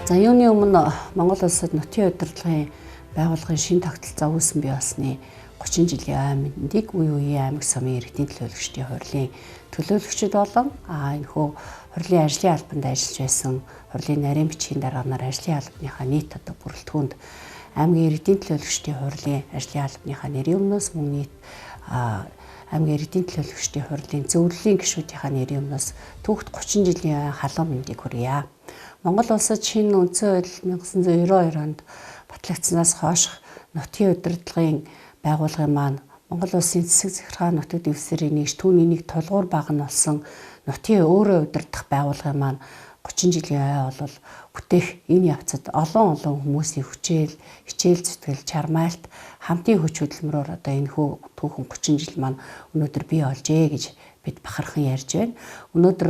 За юуны өмнө Монгол улсад нутгийн удирдлагын байгууллагын шинэ тогтолцоо үүсэн бий болсны 30 жилийн ай мэндийг үе үеийн аймаг сумын иргэдийн төлөөлөгчдийн хурлын төлөөлөгчд болон энэхүү хурлын ажлын албанд ажиллаж байсан хурлын нарийн бичгийн дарганаар ажлын албаныхаа нийт бүрэлдэхүүнд аймгийн иргэдийн төлөөлөгчдийн хурлын ажлын албаныхаа нэрийн өмнөөс мөн нийт аймгийн иргэдийн төлөөлөгчдийн хурлын зөвлөлийн гишүүдийнхаа нэрийн өмнөөс түүхт 30 жилийн халуун мэндийг хүргье. Монгол улсад шинэ үндсэн хууль 1992 онд батлагдсанаас хойш нутгийн удирдлагын байгууллагын маань Монгол улсын засаг захиргааны нутаг дэвсгэрийн нэгж түүний нэг тулгуур баг нь болсон нутгийн өөрөө удирдах байгууллагын маань 30 жилийн ой бол бүтээх энэ явцад олон хүмүүсийн хичээл зүтгэл чармайлт хамтын хүч хөдөлмөрөөр одоо энэ түүхэн 30 жил маань өнөөдөр бий болжээ гэж бид бахархан ярьж байна. Өнөөдөр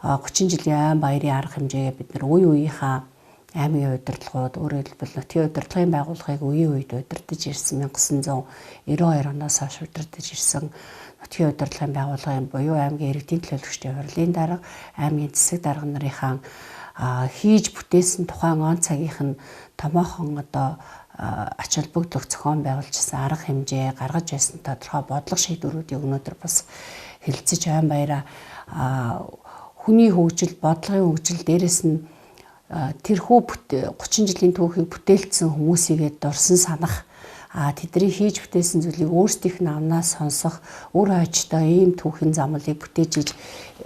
30 жилийн айн баярын арга хэмжээгээ бид нар үе үеийнхаа аймгийн удирдлагууд өөрөөр хэлбэл нутгийн удирдлагын байгууллагыг үеийн үед удирдах ирсэн 1992 оноос хойш удирдах ирсэн нутгийн удирдлагын байгууллагын буюу аймгийн иргэдийн төлөөлөгчдийн хурлын дарга, аймгийн засаг дарга нарынхаа хийж бүтээсэн тухайн он цагийнх нь томоохон ач холбогдол зохион байгуулжсэн арга хэмжээ гаргаж байсан тодорхой бодлого шийдвэрүүдийг өнөөдөр бас хэлэлцэж айн баяраа хүний хөгжил, бодлогын хөгжил дээрээс нь тэрхүү 30 жилийн түүхийг бүтээлцсэн хүмүүсийгээ дурсан санах тэдний хийж бүтээсэн зүйлийг өөрсдийнх нь амнаас сонсох өөр хойчтой ийм түүхийн замлыг бүтээж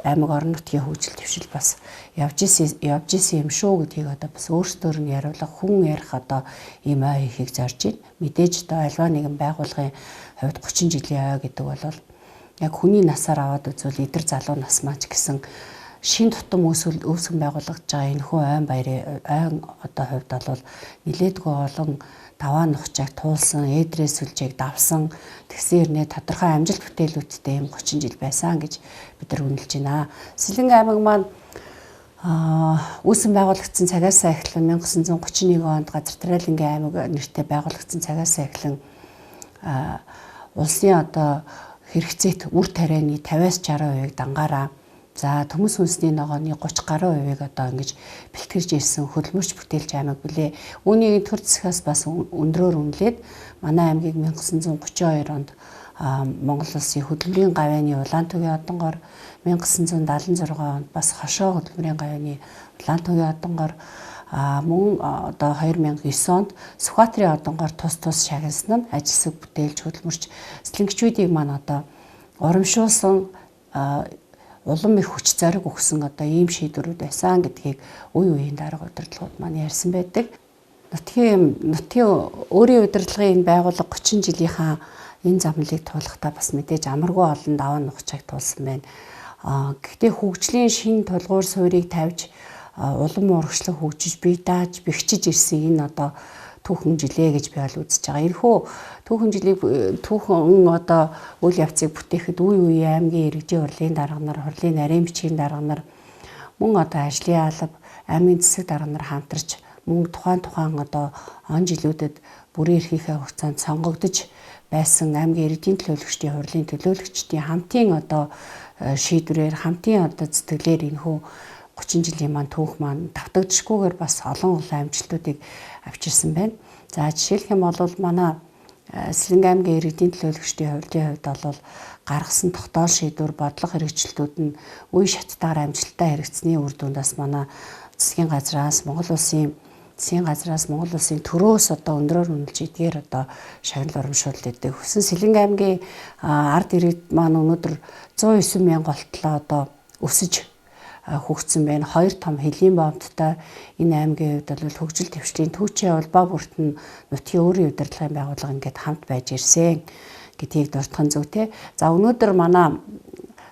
аймаг орон нутгийн хөгжил твшил бас явж исэн юм шүү гэдгийг бас өөрсдөр нь яриулах хүн ярих ийм ой хийхийг зорж байна. Мэдээж альва нэгэн байгууллагын хувьд 30 жилийн ой гэдэг бол яг хүний насаар аваад үзвэл эдэр залуу нас маань ч гэсэн шин тутам үүсгэн байгуулагдж байгаа энэ хүү айн баярын хувьд бол нилээдгүй олон даваа нухчааг туулсан, эдрээс сүлжээг давсан тэгсэн хэрнээ тодорхой амжилт бүтээлүүдтэй юм 30 жил байсан гэж бид нар үнэлж байна. Сэлэнг аймаг маань үүсгэн байгуулагдсан цагаас эхлэн 1931 онд Газар Тариалангийн аймаг нэртэй байгуулагдсан цагаас эхлэн улсын хэрэгцээт үр тарианы 50-60% дангаараа за төмөс хүнсний ногооны 30 гаруй хувийг ингэж бэлтгэрж ирсэн хөдөлмөрч бүтээлч аймаг билээ. Үүнийг төр засгаас бас өндрөөр үнэлээд манай аймгийг 1932 онд Монгол улсын хөдөлмөрийн гавьяаны Улаантүгийн одонгоор 1976 онд бас хошоо хөдөлмөрийн гавьяаны Улаантүгийн одонгоор мөн 2009 онд Сүхбаатарын одонгоор тус шагнасан нь ажилсаг бүтээлч хөдөлмөрч сэлэнгчүүдийг маань урамшуулсан улам их хүч зориг өгсөн ийм шийдвэрүүд байсан гэдгийг үе үеийн дарга удирдлагууд маань ярьсан байдаг. Нутгийн өөрийн удирдлагын байгууллага 30 жилийнхаа энэ замлыг туулахдаа бас мэдээж амаргүй олон даваа нухчааг туулсан байна. Гэхдээ хөгжлийн шинэ тулгуур суурийг тавьж улам урагшлаг хөгжиж бие дааж бэхжиж ирсэн энэ түүхэн жилээ гэж би үзэж байгаа. Энэхүү түүхэн үйл явцыг бүтээхэд үе үеийн аймгийн иргэдийн хурлын дарга нар, хурлын нарийн бичгийн дарга нар мөн ажлын алба, аймгийн засаг дарга нар хамтарч мөн тухайн он жилүүдэд бүрийн эрхийнхээ хугацаанд сонгогдож байсан аймгийн иргэдийн төлөөлөгчдийн хурлын төлөөлөгчдийн хамтын шийдвэрээр хамтын зүтгэлээр энэхүү 30 жилийн маань түүх маань давтагдшгүйгээр бас олон амжилтуудыг авчирсан байна. За жишээлх юм бол манай Сэлэнг аймгийн иргэдийн төлөөлөгчдийн хурлын хувьд бол гаргасан тогтоол шийдвэр бодлого хэрэгжилтүүд нь үе шаттайгаар амжилттай хэрэгжсэний үр дүндээс манай засгийн газраас Монгол улсын төрөөс өндрөөр үнэлж эдгээр шагнал урамшуулалт өгдөг. Хүсэн Сэлэнг аймгийн ард иргэд маань өнөөдөр 109 мянга болтлоо өсөж хөгжсөн байна. 2 том хөлийн боомттой энэ аймгийн хувьд бол хөгжил дэвшлийн түүчийн улбаа бүртэн нутгийн өөрийн удирдлагын байгууллага ингээд хамт байж ирсэн гэдгийг дурдхан зүйтэй. За өнөөдөр манай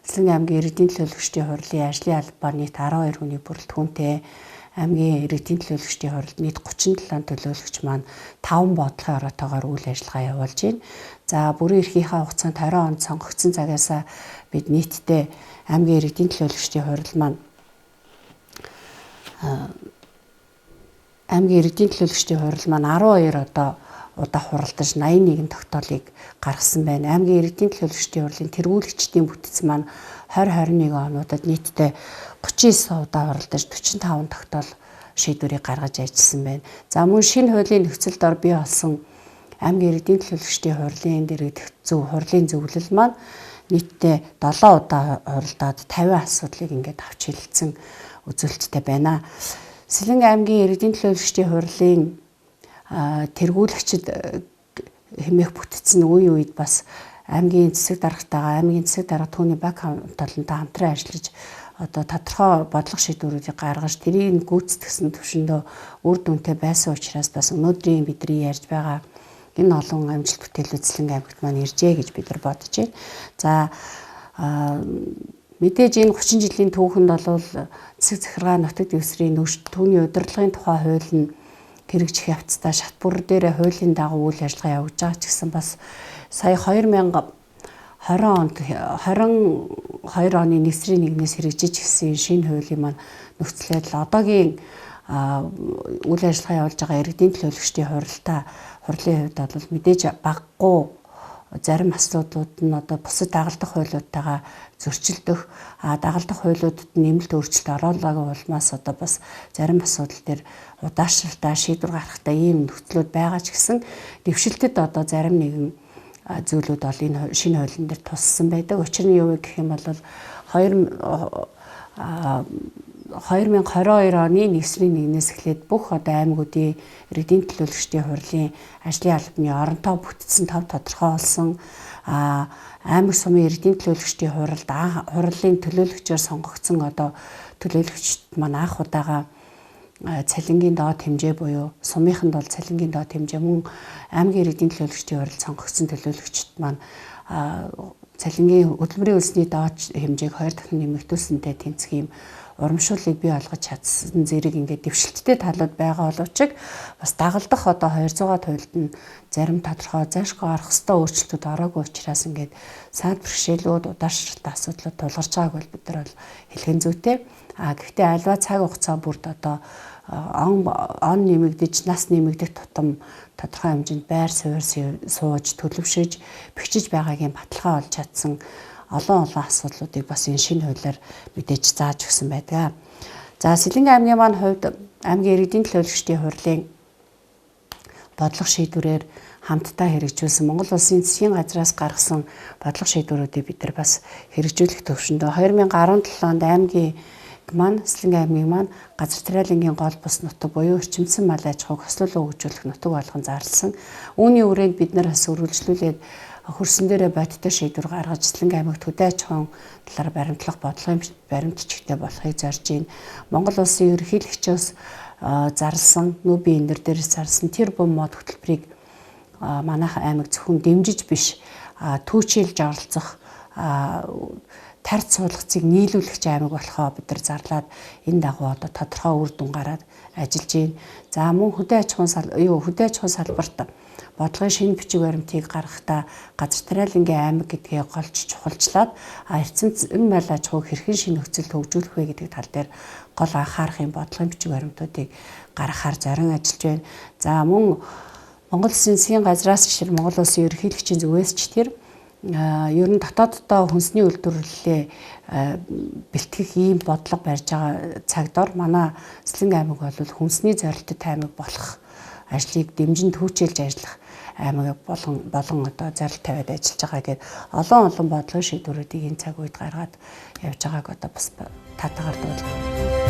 Сэлэнг аймгийн иргэдийн төлөөлөгчдийн хурлын ажлын албаа нийт 12 хүний бүрэлдэхүүнтэй аймгийн иргэдийн төлөөлөгчдийн хурлд нийт 37 төлөөлөгч маань 5 бодлогын ороотойгоор үйл ажиллагаа явуулж байна. За бүрийн эрхийнхээ хугацаанд 20 онд сонгогдсон цагаас бид нийтдээ аймгийн иргэдийн төлөөлөгчдийн хурал маань аймгийн иргэдийн төлөөлөгчдийн хурал маань 12 удаа хуралдаж 81 тогтоолыг гаргасан байна. Аймгийн иргэдийн төлөөлөгчдийн хурлын тэргүүлэгчдийн бүтц маань 2021 онуудад нийтдээ 39 удаа хуралдаж 45 тогтоол шийдвэрийг гаргаж ажилласан байна. За мөн шинэ хуулийн нөхцөлд ор бий болсон аймгийн иргэдийн төлөөлөгчдийн хурлын дэргэдэх хурлын зөвлөл маань нийтдээ 7 удаа хуралдаад 50 асуудлыг ингээд авч хэлэлцэн үзүүлэлттэй байна. Сэлэнг аймгийн иргэдийн төлөөлөгчдийн хурлын тэргүүлэгчид хэмээх бүтцэн үе үед бас аймгийн засаг даргатайгаа аймгийн засаг дарга түүний баг хамтолонтой хамтран ажиллаж одоо тодорхой бодлого шийдвэрүүдийг гаргаж тэрийг гүйцэтгсэн төвшөндөө үр дүнтэй байсан учраас бас өнөөдрийн бидний ярьж байгаа энэ олон амжилт бүтээлүүд Сэлэнг аймагт маань иржээ гэж бид нар бодож байна. За мэдээж энэ 30 жилийн түүхэнд бол засаг захиргаа нутаг дэвсрийн түүний удирдлагын тухай хууль нь хэрэгжих явцдаа шат бүр дээр хуулийн дагуу үйл ажиллагаа явуулж байгаа ч гэсэн бас сая 2020 онд 22 оны 1-ээс хэрэгжиж гисэн шинэ хуулийн маань нөхцөл байдал одоогийн үйл ажиллагаа явуулж байгаа иргэдийн төлөөлөгчдийн хурлын хувьд бол мэдээж баггүй зарим асуудлууд нь одоо бусад дагалдах хуулиудтайгаа зөрчилдөх дагалдах хуулиудад нэмэлт өөрчлөлт оруулаагүй улмаас одоо бас зарим асуудал дээр удаашралтай шийдвэр гаргахтай ийм нөхцлүүд байгаа ч гэсэн дэвшилтэд одоо зарим нэгэн зүйлүүд бол энэ шинэ хуулийн дээр туссан байдаг. Учир нь юу вэ гэх юм бол 2022 оны 1-ээс эхлээд бүх одоо аймагуудын иргэдийн төлөөлөгчдийн хурлын ажлын албаны оронтой бүтцэн тодорхой болсон. Аймаг сумын иргэдийн төлөөлөгчдийн хурлын төлөөлөгчөөр сонгогдсон одоо төлөөлөгчд маань анх удаага цалингийн доод хэмжээ буюу сумынханд бол цалингийн доод хэмжээ мөн аймгийн иргэдийн төлөөлөгчдийн хурлд сонгогдсон төлөөлөгчд маань цалингийн хөдөлмөрийн үлсний доод хэмжээг 2 дахин нэмэгдүүлсэнтэй тэнцэх юм урамшууллыг бий болгож чадсан зэрэг ингээд дэвшилттэй талууд байгаа боловч бас дагалдах одоо 200-аад хуульд нь зарим тодорхой зайлшгүй арах хэвээр өөрчлөлтүүд ороогүй учраас ингээд саад бэрхшээлүүд удаашралтай асуудлууд тулгарч байгааг бол бид нар бол хэлхэн зүйтэй. Гэхдээ альва цаг хугацаа бүрд одоо он нэмэгдэж нас нэмэгдэх тутам тодорхой хэмжээнд байр суурь сууж төлөвшөж бичиж байгаагийн баталгаа олж чадсан олон асуудлуудыг бас энэ шинэ хуулиар мэдээж зааж өгсөн байдаг. За Сэлэнг аймгийн маань хувьд аймгийн иргэдийн төлөөлөгчдийн хурлын бодлого шийдвэрээр хамтдаа хэрэгжүүлсэн Монгол Улсын засгийн газраас гаргасан бодлого шийдвэрүүдийг бид нар бас хэрэгжүүлэх төвшөндөө 2017 онд аймгийн маань Сэлэнг аймгийн маань газар тариалангийн гол бус нутаг буюу эрчимсэн мал аж ахуйг хослуулан хөгжүүлэх нутаг болгон зарласан. Үүний үрээнд бид нар бас үргэлжлүүлээд хөрсөн дээрээ бодиттой шийдвэр гаргаж Сэлэнг аймагт хөдөө аж ахуйн талаар баримтлах бодлогын баримтчигтэй болохыг зорж байна. Монгол Улсын ерөнхийлөгчөөс зарласан нүүбий эндэр дээрээс зарласан тэр бум мод хөтөлбөрийг манайх аймаг зөвхөн дэмжиж биш түүчилж оролцох тарц суулгацыг нийлүүлэгч аймаг болохоо бид нар зарлаад энэ дагуу одоо тодорхой үр дүн гараад ажиллаж байна. За мөн хөдөө аж ахуйн салбарт бодлогын шинэ бичиг баримтыг гаргахдаа газар тариалангийн аймаг гэдгээ голж чухалчлаад эрчимсэн мал аж ахуйг хэрхэн шинэ нөхцөлд хөгжүүлэх вэ гэдэг тал дээр гол анхаарах юм бодлогын бичиг баримтуудыг гаргахаар зорин ажиллаж байна. За мөн Монгол Улсын засгийн газраас Монгол Улсын ерөнхийлөгчийн зүгээс ч тэр ер нь дотооддоо хүнсний үйлдвэрлэлээ бэлтгэх ийм бодлого барьж байгаа цагдор манай Сэлэнг аймаг бол хүнсний зорилттой аймаг болох ажлыг дэмжин түүчилж ажиллах аймаг болон одоо зорилт тавиад ажиллаж байгаа гэдэг олон бодлогын шийдвэрүүдийг энэ цаг үед гаргаад явж байгааг одоо бас татаагаар дуулах.